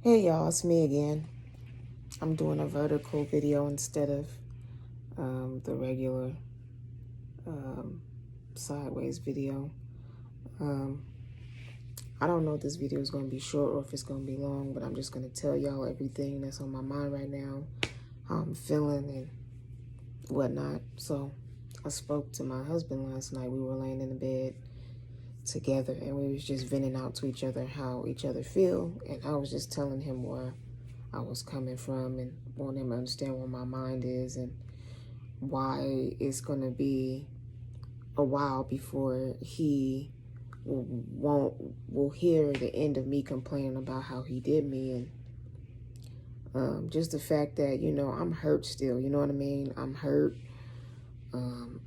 Hey y'all, it's me again. I'm doing a vertical video instead of the regular um, sideways video. Um, I don't know if this video is going to be short or if it's going to be long, but I'm just going to tell y'all everything that's on my mind right now, how I'm feeling and whatnot. So I spoke to my husband last night. We were laying in the bed together and we was just venting out to each other how each other feel, and I was just telling him where I was coming from and wanting him to understand where my mind is and why it's going to be a while before he will hear the end of me complaining about how he did me. And just the fact that, I'm hurt still, you know what I mean? I'm hurt. And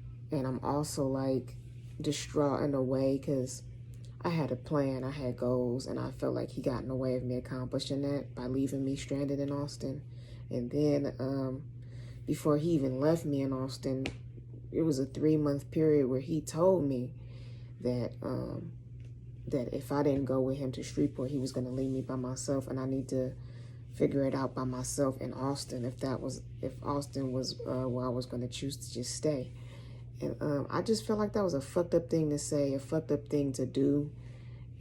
I'm also like distraught in a way because I had a plan, I had goals, and I felt like he got in the way of me accomplishing that by leaving me stranded in Austin. And then before he even left me in Austin, it was a 3-month period where he told me that that if I didn't go with him to Shreveport, he was going to leave me by myself, and I need to figure it out by myself in Austin. If Austin was where I was going to choose to just stay. And I just felt like that was a fucked up thing to say, a fucked up thing to do.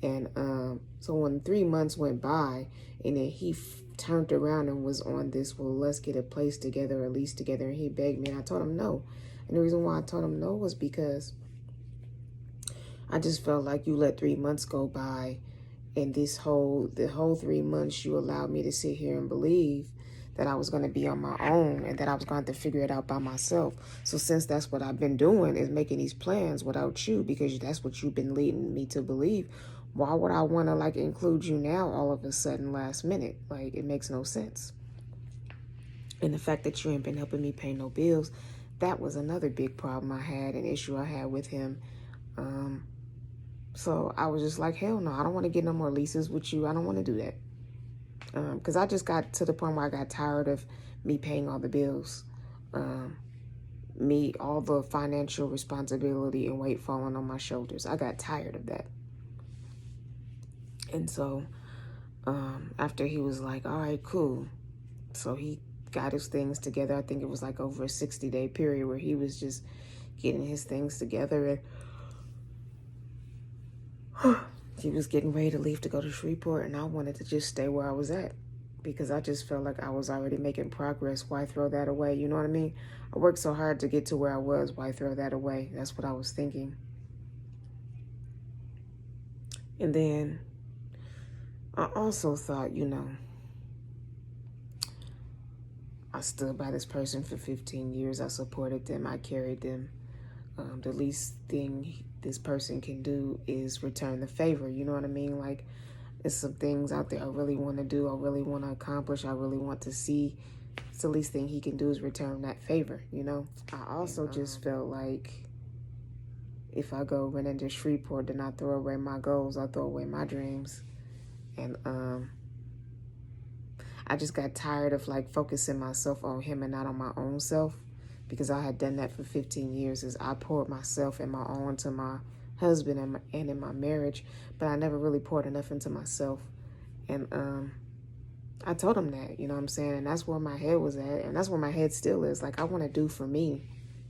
And so when 3 months went by, and then he turned around and was on this, well, let's get a place together, at least together, and he begged me, and I told him no. And the reason why I told him no was because I just felt like you let 3 months go by, and the whole 3 months you allowed me to sit here and believe that I was going to be on my own and that I was going to have to figure it out by myself. So since that's what I've been doing, is making these plans without you, because that's what you've been leading me to believe, why would I want to like include you now all of a sudden last minute? Like, it makes no sense. And the fact that you ain't been helping me pay no bills, that was another big problem I had, an issue I had with him. So I was just like, hell no, I don't want to get no more leases with you. I don't want to do that. Because I just got to the point where I got tired of me paying all the bills, all the financial responsibility and weight falling on my shoulders. I got tired of that. And so after he was like, all right, cool. So he got his things together. I think it was like over a 60-day period where he was just getting his things together. And he was getting ready to leave to go to Shreveport, and I wanted to just stay where I was at because I just felt like I was already making progress. Why throw that away? You know what I mean? I worked so hard to get to where I was. Why throw that away? That's what I was thinking. And then I also thought, I stood by this person for 15 years. I supported them. I carried them. The least thing this person can do is return the favor. You know what I mean? Like, there's some things out there I really want to do. I really want to accomplish. I really want to see. It's the least thing he can do is return that favor, I also just felt like if I go run into Shreveport, then I throw away my goals. I throw away my dreams. And I just got tired of like focusing myself on him and not on my own self, because I had done that for 15 years. Is I poured myself and my all into my husband and in my marriage, but I never really poured enough into myself. And I told him that, you know what I'm saying? And that's where my head was at, and that's where my head still is. Like, I want to do for me,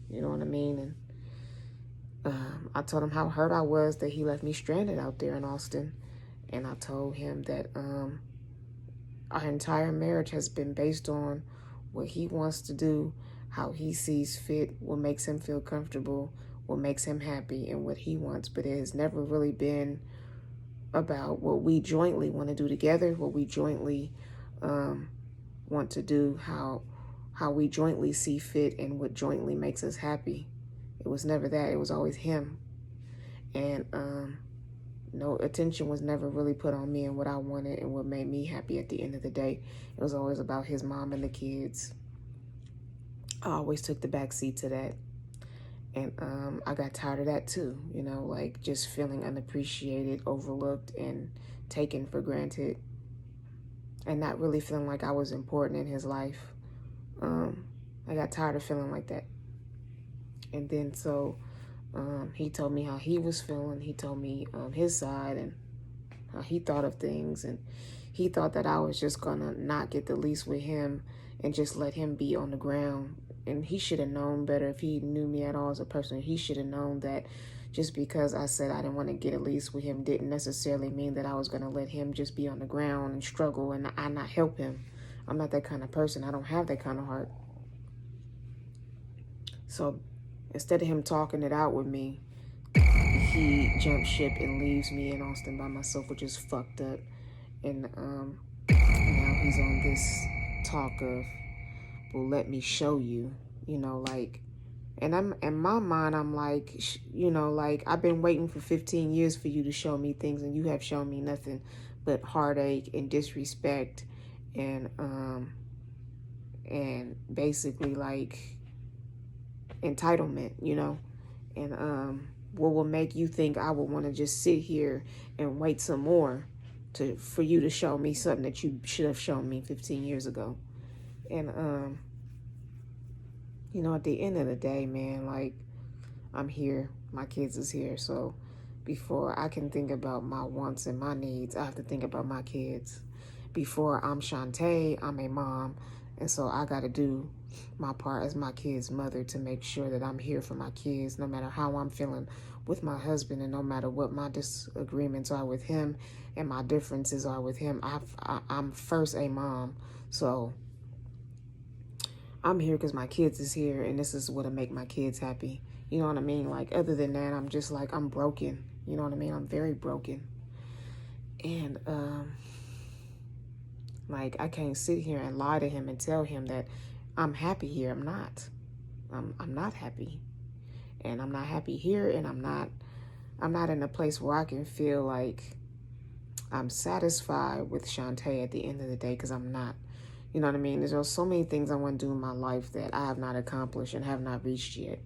you know what I mean? And I told him how hurt I was that he left me stranded out there in Austin. And I told him that our entire marriage has been based on what he wants to do, how he sees fit, what makes him feel comfortable, what makes him happy, and what he wants. But it has never really been about what we jointly want to do together, what we jointly want to do, how we jointly see fit, and what jointly makes us happy. It was never that. It was always him. And no attention was never really put on me and what I wanted and what made me happy at the end of the day. It was always about his mom and the kids. I always took the back seat to that. And I got tired of that too, like just feeling unappreciated, overlooked, and taken for granted, and not really feeling like I was important in his life. I got tired of feeling like that. And then so he told me how he was feeling. He told me his side and he thought of things, and he thought that I was just gonna not get the lease with him and just let him be on the ground. And he should have known better. If he knew me at all as a person, he should have known that just because I said I didn't want to get a lease with him didn't necessarily mean that I was going to let him just be on the ground and struggle and I not help him. I'm not that kind of person. I don't have that kind of heart. So instead of him talking it out with me, he jumps ship and leaves me in Austin by myself, which is fucked up. And now he's on this talk of, well, let me show you, like, and I'm in my mind, I'm like, like, I've been waiting for 15 years for you to show me things, and you have shown me nothing but heartache and disrespect and basically like entitlement, and what will make you think I would want to just sit here and wait some more for you to show me something that you should have shown me 15 years ago. And at the end of the day, man, like, I'm here, my kids is here, so before I can think about my wants and my needs, I have to think about my kids. Before I'm Shantae, I'm a mom, and so I got to do my part as my kid's mother to make sure that I'm here for my kids, no matter how I'm feeling with my husband, and no matter what my disagreements are with him and my differences are with him. I'm first a mom, so I'm here because my kids is here, and this is what'll make my kids happy. You know what I mean? Like, other than that, I'm just like, I'm broken. You know what I mean? I'm very broken. And, like, I can't sit here and lie to him and tell him that I'm happy here. I'm not. I'm not happy. And I'm not happy here, and I'm not in a place where I can feel like I'm satisfied with Shantae at the end of the day, because I'm not. You know what I mean? There's so many things I want to do in my life that I have not accomplished and have not reached yet.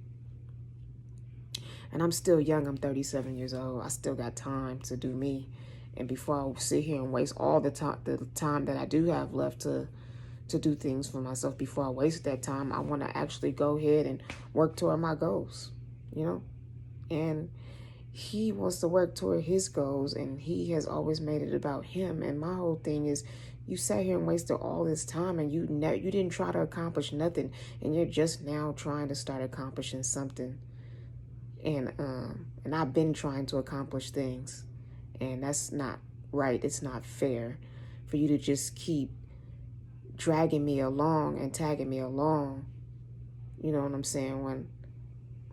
And I'm still young. I'm 37 years old. I still got time to do me. And before I sit here and waste all the time that I do have left to do things for myself, before I waste that time, I want to actually go ahead and work toward my goals, And he wants to work toward his goals, and he has always made it about him. And my whole thing is, you sat here and wasted all this time, and you didn't try to accomplish nothing, and you're just now trying to start accomplishing something. And I've been trying to accomplish things, and that's not right. It's not fair for you to just keep dragging me along and tagging me along. You know what I'm saying? When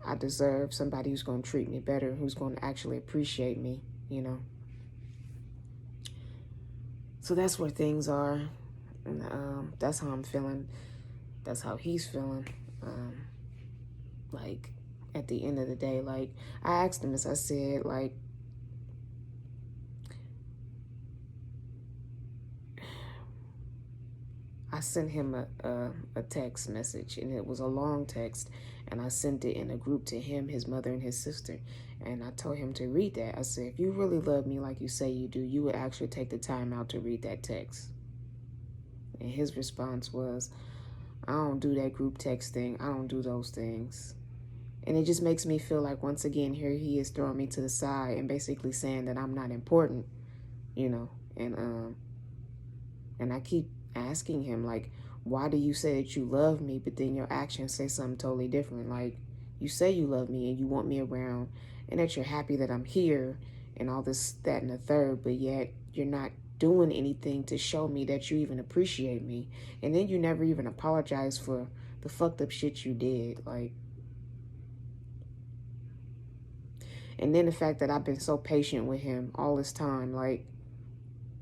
I deserve somebody who's going to treat me better, who's going to actually appreciate me, So that's where things are, and that's how I'm feeling. That's how he's feeling. Like, at the end of the day, like, I asked him, as I said, like, I sent him a text message, and it was a long text, and I sent it in a group to him, his mother, and his sister. And I told him to read that. I said, if you really love me like you say you do, you would actually take the time out to read that text. And his response was, I don't do that group text thing. I don't do those things. And it just makes me feel like, once again, here he is throwing me to the side and basically saying that I'm not important, and I keep asking him, like, why do you say that you love me, but then your actions say something totally different? Like, you say you love me and you want me around, and that you're happy that I'm here and all this, that, and the third, but yet you're not doing anything to show me that you even appreciate me. And then you never even apologize for the fucked up shit you did. Like, and then the fact that I've been so patient with him all this time, like,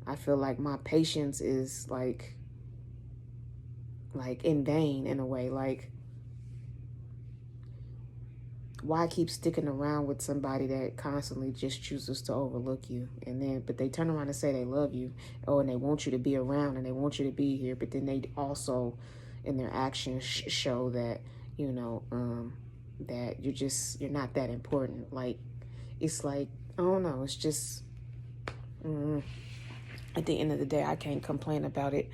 I feel like my patience is like in vain in a way. Like, why keep sticking around with somebody that constantly just chooses to overlook you? And then, but they turn around and say they love you, and they want you to be around, and they want you to be here, but then they also, in their actions, show that, that you're not that important. Like, it's like, I don't know, it's just, at the end of the day, I can't complain about it,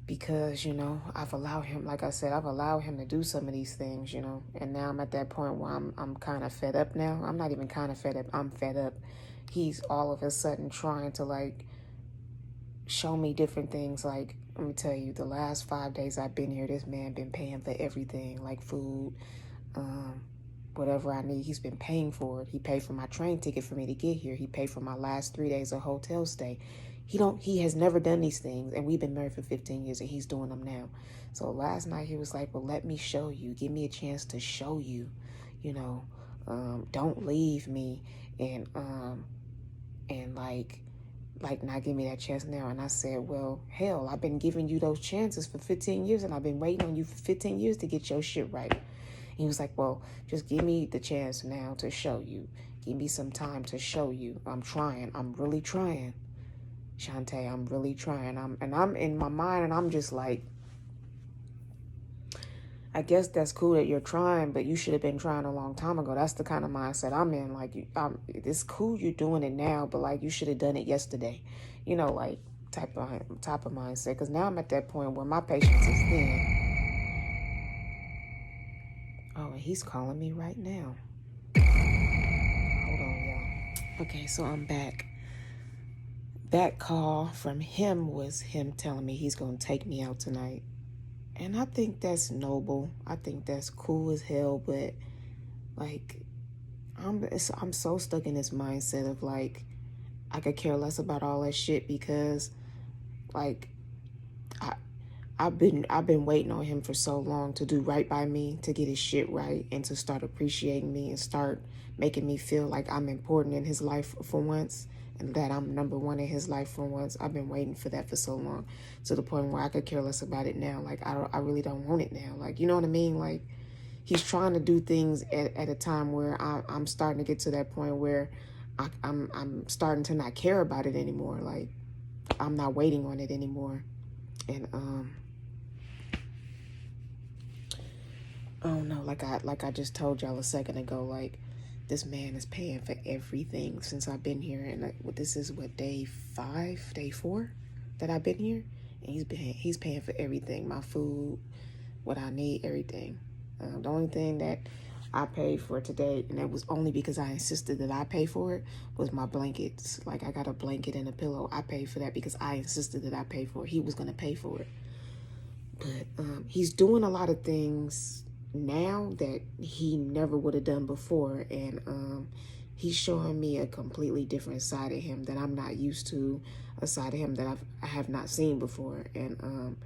because, I've allowed him, like I said, I've allowed him to do some of these things, and now I'm at that point where I'm kind of fed up now. I'm not even kind of fed up. I'm fed up, he's all of a sudden trying to like show me different things. Like, let me tell you, the last 5 days I've been here, this man been paying for everything, like food, whatever I need, he's been paying for it. He paid for my train ticket for me to get here. He paid for my last 3 days of hotel stay. He has never done these things, and we've been married for 15 years, and he's doing them now. So last night he was like, well, let me show you. Give me a chance to show you, you know, don't leave me, and like not give me that chance now. And I said, well, hell, I've been giving you those chances for 15 years, and I've been waiting on you for 15 years to get your shit right. And he was like, well, just give me the chance now to show you. Give me some time to show you. I'm trying. I'm really trying. Shantae, I'm really trying. I'm in my mind, and I'm just like, I guess that's cool that you're trying, but you should have been trying a long time ago. That's the kind of mindset I'm in. Like, it's cool you're doing it now, but like you should have done it yesterday. You know, like type of mindset. Because now I'm at that point where my patience is thin. Oh, and he's calling me right now. Hold on, y'all. Okay, so I'm back. That call from him was him telling me he's going to take me out tonight. And I think that's noble. I think that's cool as hell. But like, I'm so stuck in this mindset of like, I could care less about all that shit because like, I've been waiting on him for so long to do right by me, to get his shit right, and to start appreciating me and start making me feel like I'm important in his life for once, and that I'm number one in his life for once. I've been waiting for that for so long, to the point where I could care less about it now. Like, I really don't want it now. Like, you know what I mean? Like, he's trying to do things at a time where I'm starting to get to that point where I'm starting to not care about it anymore. Like, I'm not waiting on it anymore. And oh no, like I just told y'all a second ago, like, this man is paying for everything since I've been here, and this is what, day 4 that I've been here, and he's paying for everything, my food, what I need, everything. The only thing that I paid for today, and it was only because I insisted that I pay for it, was my blankets. Like, I got a blanket and a pillow. I paid for that because I insisted that I pay for it. He was gonna pay for it, but he's doing a lot of things now that he never would have done before, and he's showing me a completely different side of him that I'm not used to, a side of him that I have not seen before, and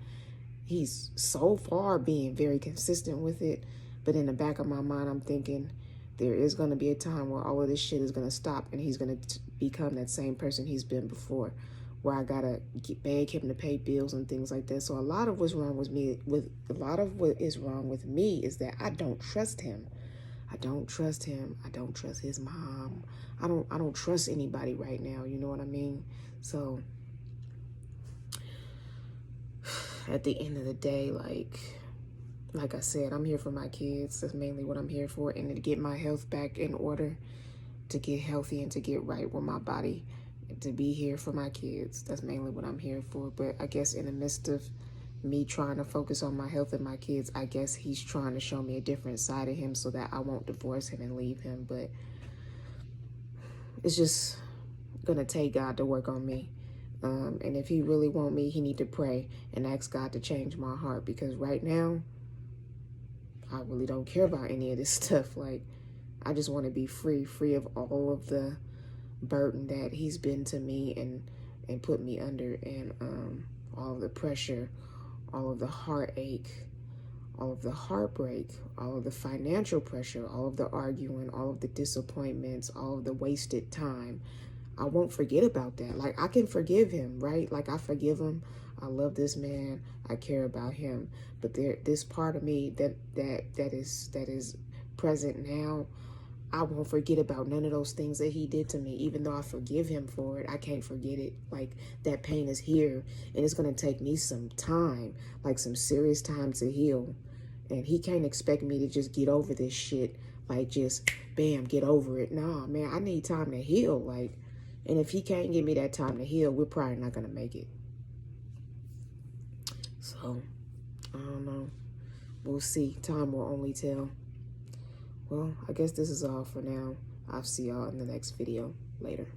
he's so far being very consistent with it, but in the back of my mind I'm thinking there is going to be a time where all of this shit is going to stop, and he's going to become that same person he's been before, where I gotta beg him to pay bills and things like that. So a lot of what is wrong with me is that I don't trust him. I don't trust him. I don't trust his mom. I don't trust anybody right now. You know what I mean? So at the end of the day, like I said, I'm here for my kids. That's mainly what I'm here for, and to get my health back in order, to get healthy and to get right with my body, to be here for my kids. That's mainly what I'm here for. But I guess in the midst of me trying to focus on my health and my kids, I guess he's trying to show me a different side of him so that I won't divorce him and leave him. But it's just gonna take God to work on me. And if he really want me, he need to pray and ask God to change my heart, because right now I really don't care about any of this stuff. Like, I just want to be free of all of the burden that he's been to me and put me under, and all of the pressure, all of the heartache, all of the heartbreak, all of the financial pressure, all of the arguing, all of the disappointments, all of the wasted time. I won't forget about that. Like, I can forgive him, right? Like, I forgive him. I love this man. I care about him. But this part of me that is present now, I won't forget about none of those things that he did to me. Even though I forgive him for it, I can't forget it. Like, that pain is here, and it's going to take me some time, like some serious time to heal. And he can't expect me to just get over this shit, like just, bam, get over it. Nah, man, I need time to heal. Like, and if he can't give me that time to heal, we're probably not going to make it. So, I don't know. We'll see. Time will only tell. Well, I guess this is all for now. I'll see y'all in the next video. Later.